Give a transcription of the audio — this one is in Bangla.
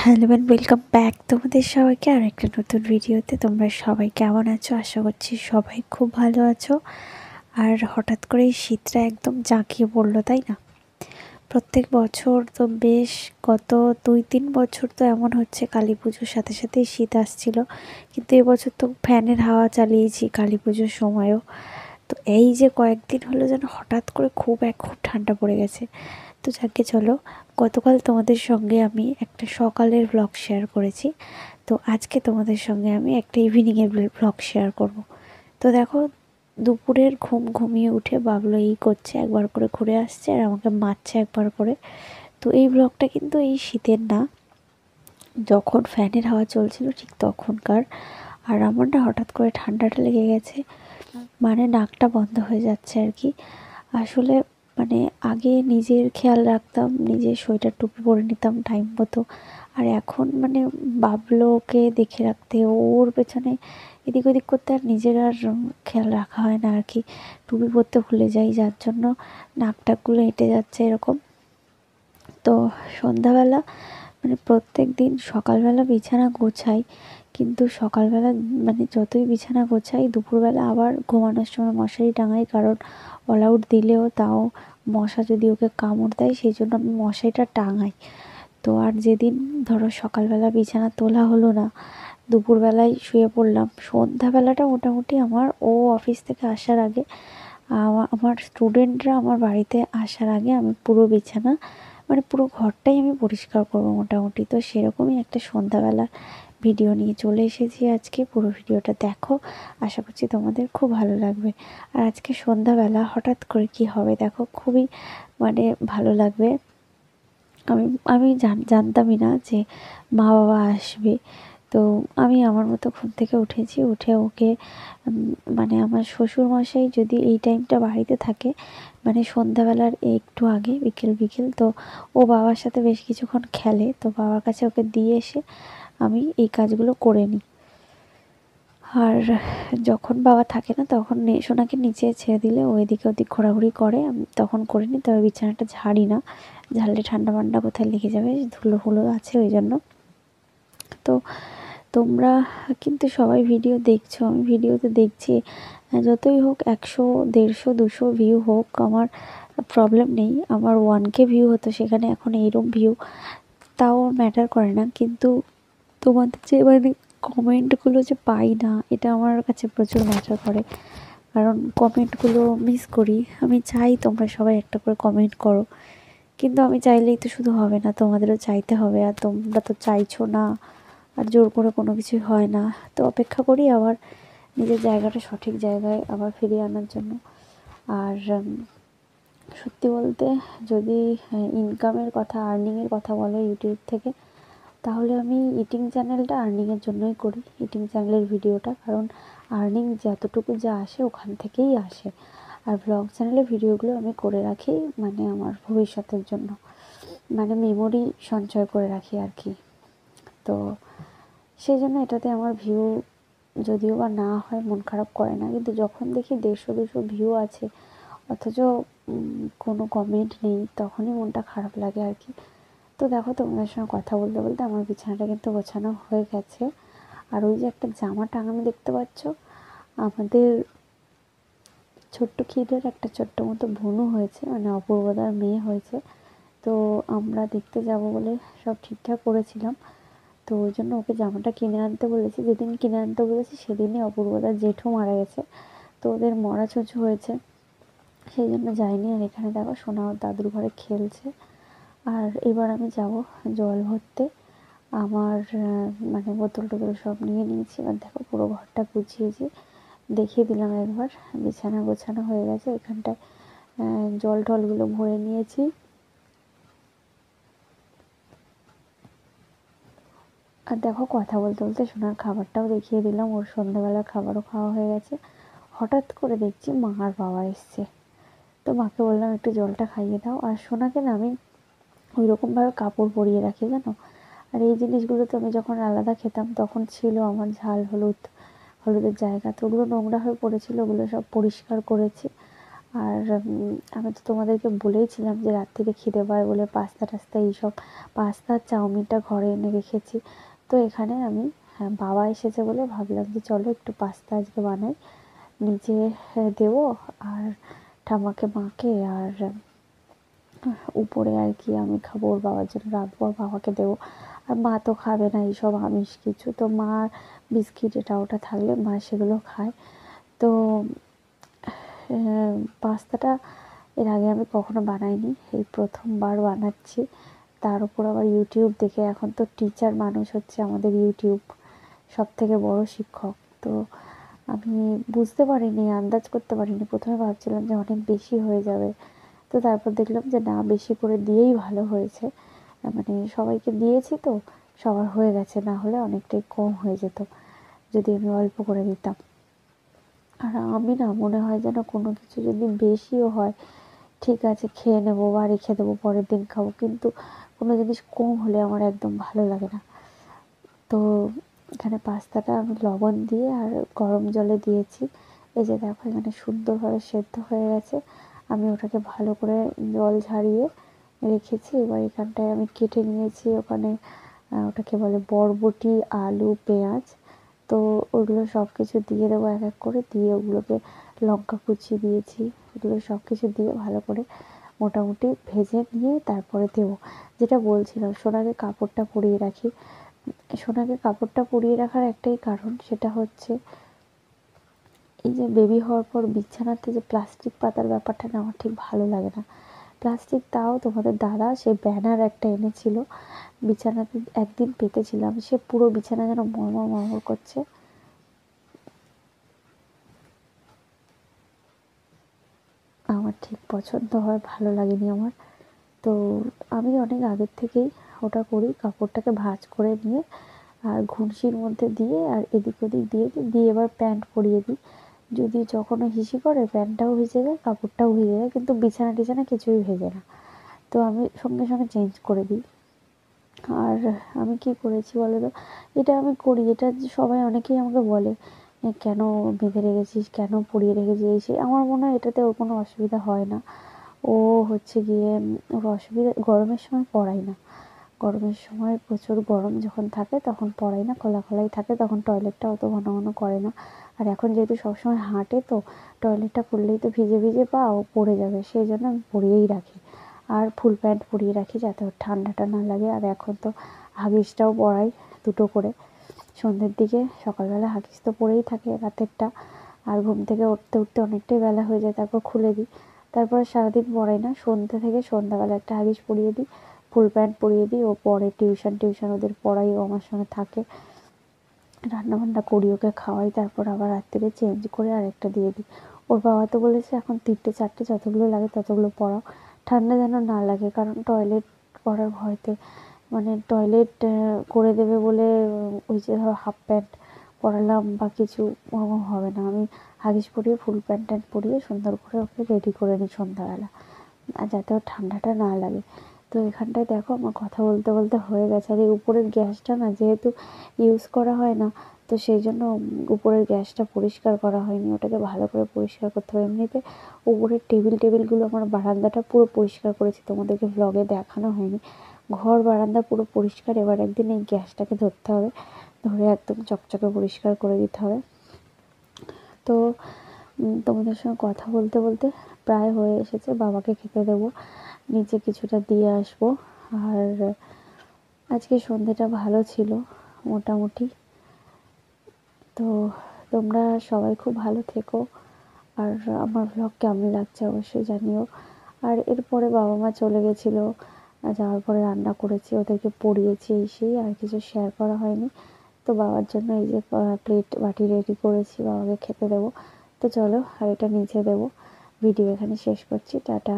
হ্যালো এন্ড ওয়েলকাম ব্যাক তোমাদের সবাইকে আর একটা নতুন ভিডিওতে। তোমরা সবাই কেমন আছো? আশা করছি সবাই খুব ভালো আছো। আর হঠাৎ করে এই শীতটা একদম জাঁকিয়ে পড়লো, তাই না? প্রত্যেক বছর তো বেশ গত 2-3 বছর তো এমন হচ্ছে কালী পুজোর সাথে সাথেই শীত আসছিল, কিন্তু এবছর তো ফ্যানের হাওয়া চালিয়েছি কালী পুজোর সময়ও। তো এই যে কয়েকদিন হলো যেন হঠাৎ করে খুব ঠান্ডা পড়ে গেছে। তো যাকে চলো, গতকাল তোমাদের সঙ্গে আমি একটা সকালের ব্লগ শেয়ার করেছি, তো আজকে তোমাদের সঙ্গে আমি একটা ইভিনিংয়ের ব্লগ শেয়ার করব। তো দেখো, দুপুরের ঘুম ঘুমিয়ে উঠে বাবলো এই করছে, একবার করে ঘুরে আসছে আর আমাকে মারছে একবার করে। তো এই ব্লগটা কিন্তু এই শীতের না, যখন ফ্যানের হাওয়া চলছিল ঠিক তখনকার। আর আমার না হঠাৎ করে ঠান্ডাটা লেগে গেছে, মানে নাকটা বন্ধ হয়ে যাচ্ছে আর কি। আসলে মানে আগে নিজের খেয়াল রাখতাম, নিজের সোয়েটার টুপি পরে নিতাম টাইম মতো, আর এখন মানে বাবলোকে দেখে রাখতে, ওর পেছনে এদিক ওদিক করতে আর নিজের আর খেয়াল রাখা হয় না আর কি। টুপি পরতে ভুলে যাই, যার জন্য নাক টাকগুলো হেঁটে যাচ্ছে এরকম। তো সন্ধ্যাবেলা মানে প্রত্যেক দিন সকালবেলা বিছানা গোছাই, কিন্তু সকালবেলা মানে যতই বিছানা গোছাই দুপুরবেলা আবার ঘুমানোর সময় মশারি টাঙাই, কারণ অল আউট দিলেও তাও মশা যদি ওকে কামড় দেয় সেই জন্য আমি মশারিটা টাঙাই। তো আর যেদিন ধরো সকালবেলা বিছানা তোলা হলো না, দুপুরবেলায় শুয়ে পড়লাম, সন্ধ্যাবেলাটা মোটামুটি আমার ও অফিস থেকে আসার আগে, আমার স্টুডেন্টরা আমার বাড়িতে আসার আগে আমি পুরো বিছানা মানে পুরো ঘরটাই আমি পরিষ্কার করবো মোটামুটি। তো সেরকমই একটা সন্ধ্যাবেলা ভিডিও নিয়ে চলে এসেছি আজকে। পুরো ভিডিওটা দেখো, আশা করছি তোমাদের খুব ভালো লাগবে। আর আজকে সন্ধ্যাবেলা হঠাৎ করে কি হবে দেখো, খুবই মানে ভালো লাগবে। আমি আমি জানতামই না যে মা বাবা আসবে। তো আমি আমার মতো ঘুম থেকে উঠেছি, উঠে ওকে মানে আমার শ্বশুরমশাই যদি এই টাইমটা বাড়িতে থাকে, মানে সন্ধ্যাবেলার একটু আগে বিকেল বিকেল, তো ও বাবার সাথে বেশ কিছুক্ষণ খেলে, তো বাবার কাছে ওকে দিয়ে এসে আমি এই কাজগুলো করে নিই। আর যখন বাবা থাকে না তখন সোনাকে নিচে ছেড়ে দিলে ও এদিকে ওদিক ঘোরাঘুরি করে, আমি তখন করে নিই। তবে বিছানাটা ঝাড়ি না, ঝাড়লে ঠান্ডা মান্ডা কোথায় লেগে যাবে, ধুলো ফুলো আছে ওই জন্য। তো তোমরা কিন্তু সবাই ভিডিও দেখছো, আমি ভিডিওতে দেখছি যতই হোক 100, 150, 200 ভিউ হোক আমার প্রবলেম নেই। আমার 1K ভিউ হতো সেখানে এখন এইরকম ভিউ, তাও ম্যাটার করে না। কিন্তু তোমাদের যে মানে কমেন্টগুলো যে পাই না, এটা আমার কাছে প্রচুর ম্যাটার করে, কারণ কমেন্টগুলো মিস করি। আমি চাই তোমরা সবাই একটা করে কমেন্ট করো, কিন্তু আমি চাইলেই তো শুধু হবে না, তোমাদেরও চাইতে হবে, আর তোমরা তো চাইছো না, আর জোর করে কোনো কিছুই হয় না। তো অপেক্ষা করি আবার নিজের জায়গাটা সঠিক জায়গায় আবার ফিরিয়ে আনার জন্য। আর সত্যি বলতে, যদি ইনকামের কথা, আর্নিংয়ের কথা বলো ইউটিউব থেকে, তাহলে আমি ইটিং চ্যানেলটা আর্নিংয়ের জন্যই করি, ইটিং চ্যানেলের ভিডিওটা, কারণ আর্নিং যতটুকু যা আসে ওখান থেকেই আসে। আর ব্লগ চ্যানেলের ভিডিওগুলো আমি করে রাখি মানে আমার ভবিষ্যতের জন্য, মানে মেমোরি সঞ্চয় করে রাখি আর কি। তো সেই জন্য এটাতে আমার ভিউ যদিও বা না হয় মন খারাপ করে না, কিন্তু যখন দেখি 150-200 ভিউ আছে অথচ কোনো কমেন্ট নেই, তখনই মনটা খারাপ লাগে আর কি। তো দেখো, তোমাদের সঙ্গে কথা বলতে বলতে আমার বিছানাটা কিন্তু গোছানো হয়ে গেছে। আর ওই যে একটা জামা টাঙানো দেখতে পাচ্ছ, আমাদের ছোট্ট খিদের একটা ছোট্ট মতো বোনও হয়েছে, মানে অপূর্বদার মেয়ে হয়েছে। তো আমরা দেখতে যাব বলে সব ঠিকঠাক করেছিলাম, তো ওই জন্য ওকে জামাটা কিনে আনতে বলেছি। যেদিন কিনে আনতে বলেছি সেদিনই অপূর্বদার জেঠু মারা গেছে, তো ওদের মরা ছুঁচু হয়েছে, সেই জন্য যাইনি। আর এখানে দেখো সোনা ওর দাদুর ঘরে খেলছে। আর এবার আমি যাব জল ভরতে, আমার মানে বোতল টোতল সব নিয়ে নিয়েছি। এবার দেখো পুরো ঘরটা গুছিয়েছি, দেখিয়ে দিলাম একবার। বিছানা গোছানো হয়ে গেছে, এখানটায় জল টলগুলো ভরে নিয়েছি। আর দেখো কথা বলতে বলতে সোনার খাবারটাও দেখিয়ে দিলাম, ওর সন্ধ্যাবেলার খাবারও খাওয়া হয়ে গেছে। হঠাৎ করে দেখছি মা আর বাবা এসছে, তো মাকে বললাম একটু জলটা খাইয়ে দাও। আর সোনাকে না আমি ওই রকমভাবে কাপড় পরিয়ে রাখি জানো। আর এই জিনিসগুলো তো আমি যখন আলাদা খেতাম তখন ছিল আমার হলুদের জায়গা, তো ওগুলো নোংরা হয়ে পড়েছিল, ওগুলো সব পরিষ্কার করেছি। আর আমি তো তোমাদেরকে বলেইছিলাম যে রাত্রিরে খিদে পায় বলে পাস্তা টাস্তা এইসব পাস্তা চাউমিনটা ঘরে এনে রেখেছি। তো এখানে আমি বাবা এসেছে বলে ভাবলাম যে চলো একটু পাস্তা আজকে বানাই, নিজে দেবো আর ঠাম্মাকে মাকে, আর উপরে আর কি আমি খাবো, ওর বাবার জন্য রাখবো আর বাবাকে দেবো। আর মা তো খাবে না এইসব আমিষ কিছু, তো মা বিস্কিট এটা ওটা থাকলে মা সেগুলো খায়। তো পাস্তাটা এর আগে আমি কখনো বানাইনি, এই প্রথমবার বানাচ্ছি। তার উপর আবার ইউটিউব দেখে, এখন তো টিচার মানুষ হচ্ছে আমাদের ইউটিউব, সব থেকে বড় শিক্ষক। তো আমি বুঝতে পারিনি, আন্দাজ করতে পারিনি, প্রথমে ভাবছিলাম যে অনেক বেশি হয়ে যাবে, তো তারপর দেখলাম যে না, বেশি করে দিয়েই ভালো হয়েছে, মানে সবাইকে দিয়েছি তো সবার হয়ে গেছে, না হলে অনেকটাই কম হয়ে যেত যদি আমি অল্প করে দিতাম। আর আমি না, মনে হয় যেন কোনো কিছু যদি বেশিও হয় ঠিক আছে খেয়ে নেবো বা রেখে দেবো পরের দিন খাবো, কিন্তু কোনো জিনিস কম হলে আমার একদম ভালো লাগে না। তো এখানে পাস্তাটা আমি লবণ দিয়ে আর গরম জলে দিয়েছি, এই যে দেখো এখানে সুন্দরভাবে সেদ্ধ হয়ে গেছে। আমি ওটাকে ভালো করে জল ঝারিয়ে রেখেছি। এবার এখানটায় আমি কেটে নিয়েছি, ওখানে ওটাকে বলে বরবটি, আলু, পেঁয়াজ, তো ওগুলো সব কিছু দিয়ে দেবো এক এক করে, দিয়ে ওগুলোকে লঙ্কা কুচি দিয়েছি, এগুলো সব কিছু দিয়ে ভালো করে মোটামুটি ভেজে নিয়ে তারপরে দেবো। যেটা বলছিলাম, সোনাকে কাপড়টা পরিয়ে রাখি। সোনাকে কাপড়টা পরিয়ে রাখার একটাই কারণ, সেটা হচ্ছে এই যে বেবি হওয়ার পর বিছানাতে যে প্লাস্টিক পাতার ব্যাপারটা না আমার ঠিক ভালো লাগে না। প্লাস্টিক তাও তোমাদের দাদা সে ব্যানার একটা এনেছিল, বিছানাতে একদিন পেতেছিলাম, সে পুরো বিছানা যেন মরমর মরমর করছে। আমার ঠিক পছন্দ হয়, ভালো লাগেনি আমার। তো আমি অনেক আগের থেকেই ওটা করি, কাপড়টাকে ভাঁজ করে নিয়ে আর ঘুনসির মধ্যে দিয়ে আর এদিক ওদিক দিয়ে দিয়ে এবার প্যান্ট পরিয়ে দিই। যদি যখনও হিসি করে প্যান্টটাও ভিজে যায়, কাপড়টাও ভিজে যায়, কিন্তু বিছানা টিছানা কিছুই ভেজে না, তো আমি সঙ্গে সঙ্গে চেঞ্জ করে দিই। আর আমি কি করেছি বলো তো, এটা আমি করি, এটা সবাই অনেকেই আমাকে বলে কেন বেঁধে রেখেছিস, কেন পরিয়ে রেখেছিস, এই সেই। আমার মনে হয় এটাতে ওর কোনো অসুবিধা হয় না। ও হচ্ছে গিয়ে ওর অসুবিধা, গরমের সময় পড়াই না, গরমের সময় প্রচুর গরম যখন থাকে তখন পড়াই না, খোলাই থাকে তখন, টয়লেটটা অত ঘন ঘন করে না। আর এখন যেহেতু সবসময় হাঁটে, তো টয়লেটটা করলেই তো ভিজে ভিজে পা ও পড়ে যাবে, সেই জন্য আমি পরিয়েই রাখি। আর ফুল প্যান্ট পরিয়ে রাখি যাতে ওর ঠান্ডাটা না লাগে। আর এখন তো হাগিসটাও পরাই দুটো করে, সন্ধ্যের দিকে, সকালবেলা হাগিস তো পরেই থাকে রাতেরটা, আর ঘুম থেকে উঠতে উঠতে অনেকটাই বেলা হয়ে যায়, তারপর খুলে দিই। তারপরে সারাদিন পরাই না, সন্ধ্যে থেকে সন্ধ্যাবেলা একটা হাগিস পরিয়ে দিই, ফুল প্যান্ট পরিয়ে দিই, ও পরে টিউশন ওদের পড়াই, ও আমার সঙ্গে থাকে, রান্নাবান্না করি, ওকে খাওয়াই, তারপর আবার রাত্রিরে চেঞ্জ করে আরেকটা দিয়ে দিই। ওর বাবা তো বলেছে এখন 3টে 4টে যতগুলো লাগে ততগুলো পরাও, ঠান্ডা যেন না লাগে, কারণ টয়লেট করার ভয়তে, মানে টয়লেট করে দেবে বলে ওই যে ধরো হাফ প্যান্ট পরালাম বা কিছু, ওরকম হবে না। আমি হাগিস পরিয়ে ফুল প্যান্ট ট্যান্ট পরিয়ে সুন্দর করে ওকে রেডি করে নিই সন্ধ্যাবেলা, আর যাতে ওর ঠান্ডাটা না লাগে। তো এখানটায় দেখো আমার কথা বলতে বলতে হয়ে গেছে। আর এই উপরের গ্যাসটা না যেহেতু ইউজ করা হয় না, তো সেই জন্য উপরের গ্যাসটা পরিষ্কার করা হয়নি, ওটাকে ভালো করে পরিষ্কার করতে হবে। এমনিতে উপরের টেবিলগুলো আমার বারান্দাটা পুরো পরিষ্কার করেছি, তোমাদেরকে ভ্লগে দেখানো হয়নি, ঘর বারান্দা পুরো পরিষ্কার। এবার একদিন এই গ্যাসটাকে ধরতে হবে, ধরে একদম চকচকে পরিষ্কার করে দিতে হবে। তো তোমাদের সঙ্গে কথা বলতে বলতে প্রায় হয়ে এসেছে, বাবাকে খেতে দেবো, নিচে কিছুটা দিয়ে আসবো। আর আজকে সন্ধেটা ভালো ছিল মোটামুটি। তো তোমরা সবাই খুব ভালো থেকো, আর আমার ভ্লগ কেমন লাগছে অবশ্যই জানিও। আর এরপরে বাবা মা চলে গেছিলো, যাওয়ার পরে রান্না করেছি, ওদেরকে পড়িয়েছি, এই সেই, আর কিছু শেয়ার করা হয়নি। তো বাবার জন্য এই যে প্লেট বাটি রেডি করেছি, বাবাকে খেতে দেবো। তো চলো, আর এটা নিচে দেবো। ভিডিও এখানে শেষ করছি, টাটা।